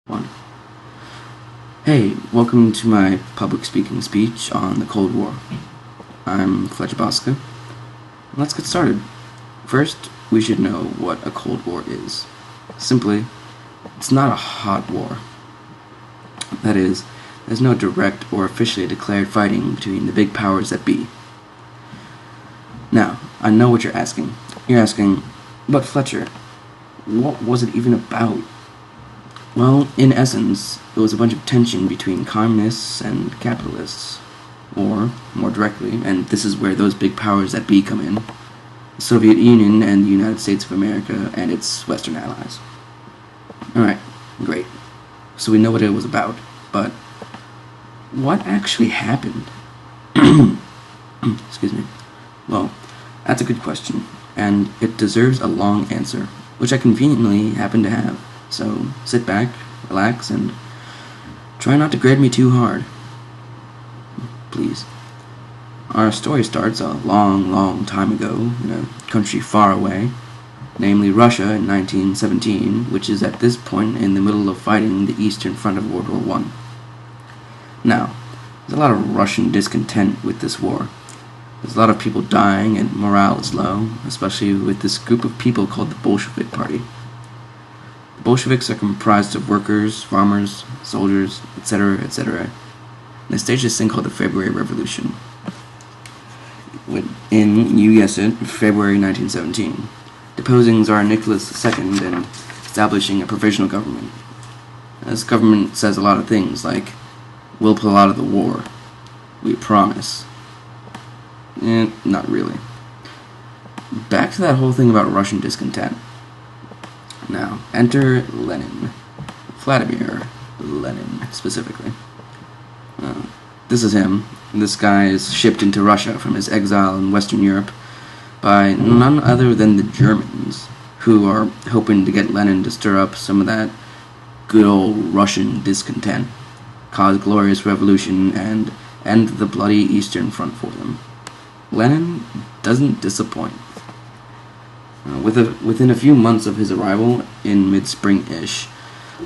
One. Hey, welcome to my public speaking speech on the Cold War. I'm Fletcher. Let's get started. First, we should know what a Cold War is. Simply, it's not a hot war. That is, there's no direct or officially declared fighting between the big powers that be. Now, I know what you're asking. You're asking, but Fletcher, what was it even about? Well, in essence, it was a bunch of tension between communists and capitalists. Or, more directly, and this is where those big powers that be come in, the Soviet Union and the United States of America and its Western allies. Alright, great. So we know what it was about, but what actually happened? Excuse me. Well, that's a good question, and it deserves a long answer, which I conveniently happen to have. So sit back, relax, and try not to grade me too hard. Please. Our story starts a long time ago in a country far away, namely Russia in 1917, which is at this point in the middle of fighting the Eastern Front of World War I. Now, there's a lot of Russian discontent with this war. There's a lot of people dying and morale is low, especially with this group of people called the Bolshevik Party. The Bolsheviks are comprised of workers, farmers, soldiers, etc. They staged this thing called the February Revolution. You guessed it, February 1917, deposing Tsar Nicholas II and establishing a provisional government. This government says a lot of things like, we'll pull out of the war, we promise. Not really. Back to that whole thing about Russian discontent. Now, enter Lenin. Vladimir Lenin, specifically. This is him. This guy is shipped into Russia from his exile in Western Europe by none other than the Germans, who are hoping to get Lenin to stir up some of that good old Russian discontent, cause a glorious revolution, and end the bloody Eastern Front for them. Lenin doesn't disappoint. Within a few months of his arrival, in mid-spring-ish,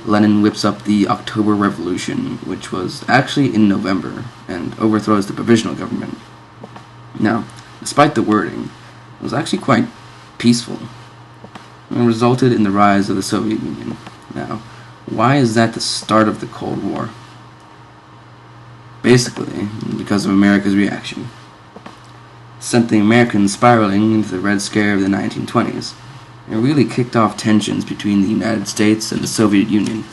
Lenin whips up the October Revolution, which was actually in November, and overthrows the provisional government. Now, despite the wording, it was actually quite peaceful, and resulted in the rise of the Soviet Union. Now, why is that the start of the Cold War? Basically, because of America's reaction. Sent the Americans spiraling into the Red Scare of the 1920s. It really kicked off tensions between the United States and the Soviet Union.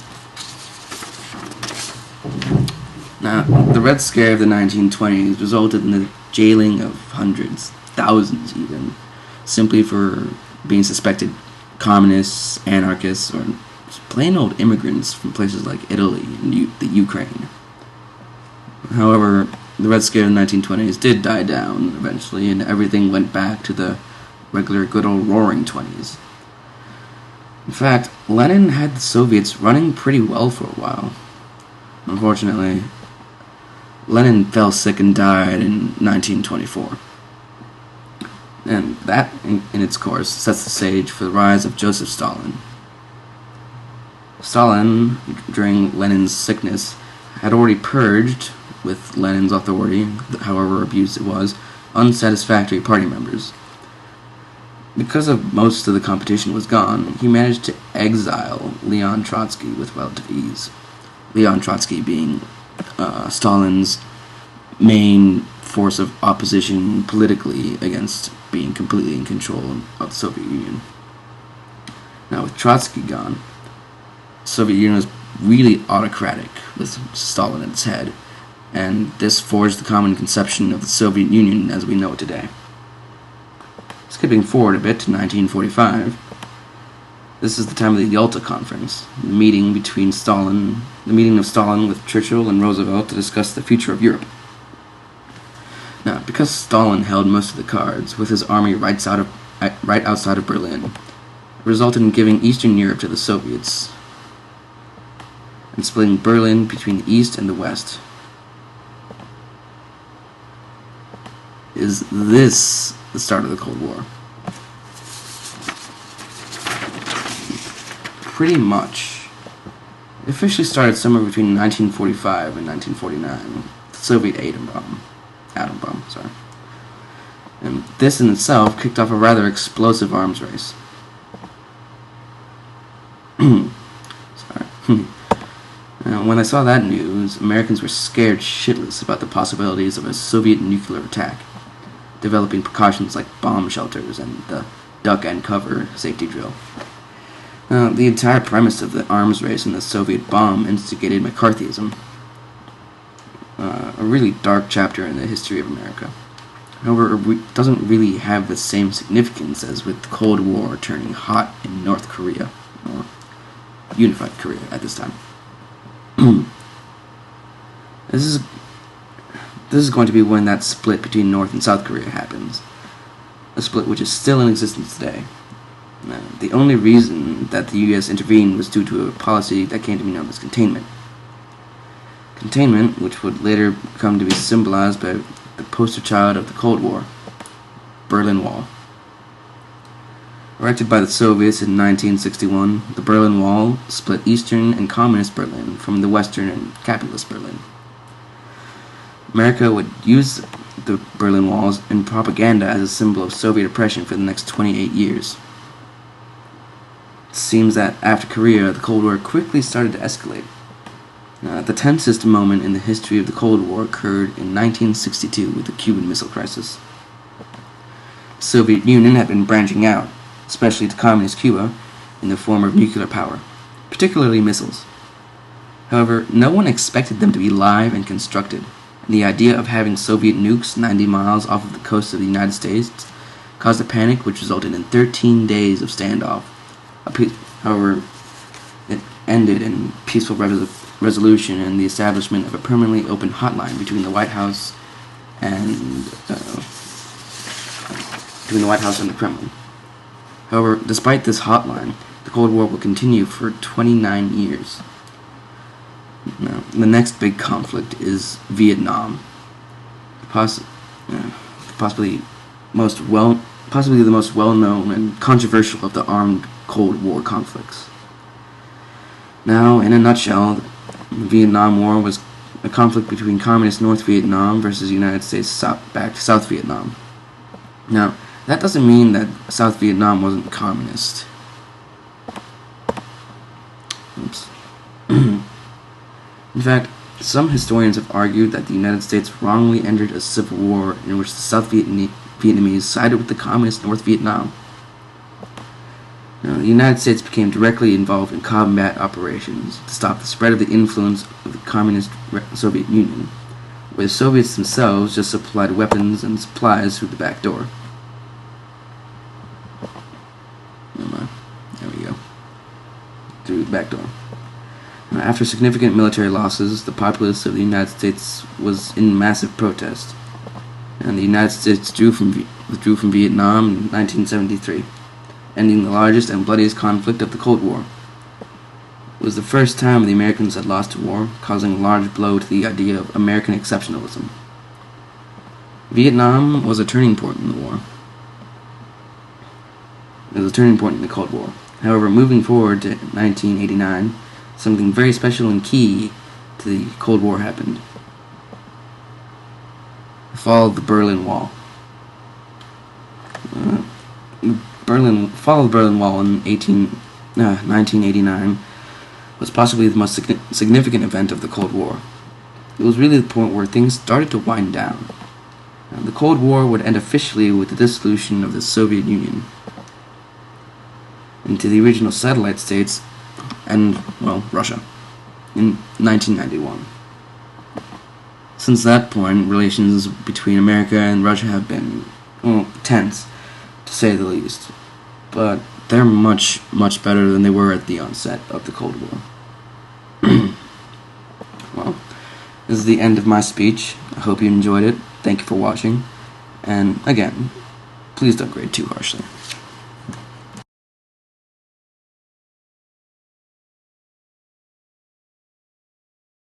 Now, the Red Scare of the 1920s resulted in the jailing of hundreds, thousands even, simply for being suspected communists, anarchists, or plain old immigrants from places like Italy and the Ukraine. However, the Red Scare of the 1920s did die down eventually, and everything went back to the regular good old roaring 20s. In fact, Lenin had the Soviets running pretty well for a while. Unfortunately, Lenin fell sick and died in 1924. And that, in its course, sets the stage for the rise of Joseph Stalin. Stalin, during Lenin's sickness, had already purged, with Lenin's authority, however abused it was, unsatisfactory party members. Because of most of the competition was gone, he managed to exile Leon Trotsky with relative ease. Leon Trotsky being Stalin's main force of opposition politically against being completely in control of the Soviet Union. Now, with Trotsky gone, the Soviet Union was really autocratic, with Stalin at its head, and this forged the common conception of the Soviet Union as we know it today. Skipping forward a bit to 1945, this is the time of the Yalta Conference, the meeting of Stalin with Churchill and Roosevelt to discuss the future of Europe. Now, because Stalin held most of the cards, with his army right outside of Berlin, it resulted in giving Eastern Europe to the Soviets, and splitting Berlin between the East and the West. Is this the start of the Cold War? Pretty much. It officially started somewhere between 1945 and 1949, the Soviet atom bomb. And this in itself kicked off a rather explosive arms race. When I saw that news, Americans were scared shitless about the possibilities of a Soviet nuclear attack, developing precautions like bomb shelters and the duck and cover safety drill. The entire premise of the arms race and the Soviet bomb instigated McCarthyism, a really dark chapter in the history of America. However, it doesn't really have the same significance as with the Cold War turning hot in North Korea, or unified Korea at this time. This is going to be when that split between North and South Korea happens, a split which is still in existence today. The only reason that the U.S. intervened was due to a policy that came to be known as containment. Containment, which would later come to be symbolized by the poster child of the Cold War, Berlin Wall. Erected by the Soviets in 1961, the Berlin Wall split Eastern and Communist Berlin from the Western and capitalist Berlin. America would use the Berlin Walls in propaganda as a symbol of Soviet oppression for the next 28 years. It seems that after Korea, the Cold War quickly started to escalate. The tensest moment in the history of the Cold War occurred in 1962 with the Cuban Missile Crisis. The Soviet Union had been branching out, especially to communist Cuba, in the form of nuclear power, particularly missiles. However, no one expected them to be live and constructed, and the idea of having Soviet nukes 90 miles off of the coast of the United States caused a panic which resulted in 13 days of standoff. However, it ended in peaceful resolution and the establishment of a permanently open hotline between the White House and the Kremlin. However, despite this hotline, the Cold War will continue for 29 years. Now, the next big conflict is Vietnam, possibly the most well-known and controversial of the armed Cold War conflicts. Now, in a nutshell, the Vietnam War was a conflict between communist North Vietnam versus United States-backed South Vietnam. Now, that doesn't mean that South Vietnam wasn't communist. Oops. In fact, some historians have argued that the United States wrongly entered a civil war in which the South Vietnamese sided with the communist North Vietnam. Now, the United States became directly involved in combat operations to stop the spread of the influence of the communist Soviet Union, where the Soviets themselves just supplied weapons and supplies through the back door. There we go. Through the back door. Now, after significant military losses, the populace of the United States was in massive protest, and the United States withdrew from Vietnam in 1973, ending the largest and bloodiest conflict of the Cold War. It was the first time the Americans had lost a war, causing a large blow to the idea of American exceptionalism. Vietnam was a turning point in the war. It was a turning point in the Cold War. However, moving forward to 1989, something very special and key to the Cold War happened. The fall of the Berlin Wall. The fall of the Berlin Wall in 1989 was possibly the most significant event of the Cold War. It was really the point where things started to wind down. The Cold War would end officially with the dissolution of the Soviet Union into the original satellite states and, well, Russia in 1991. Since that point, relations between America and Russia have been, well, tense, to say the least. But they're much, much better than they were at the onset of the Cold War. Well, this is the end of my speech. I hope you enjoyed it. Thank you for watching. And again, please don't grade too harshly.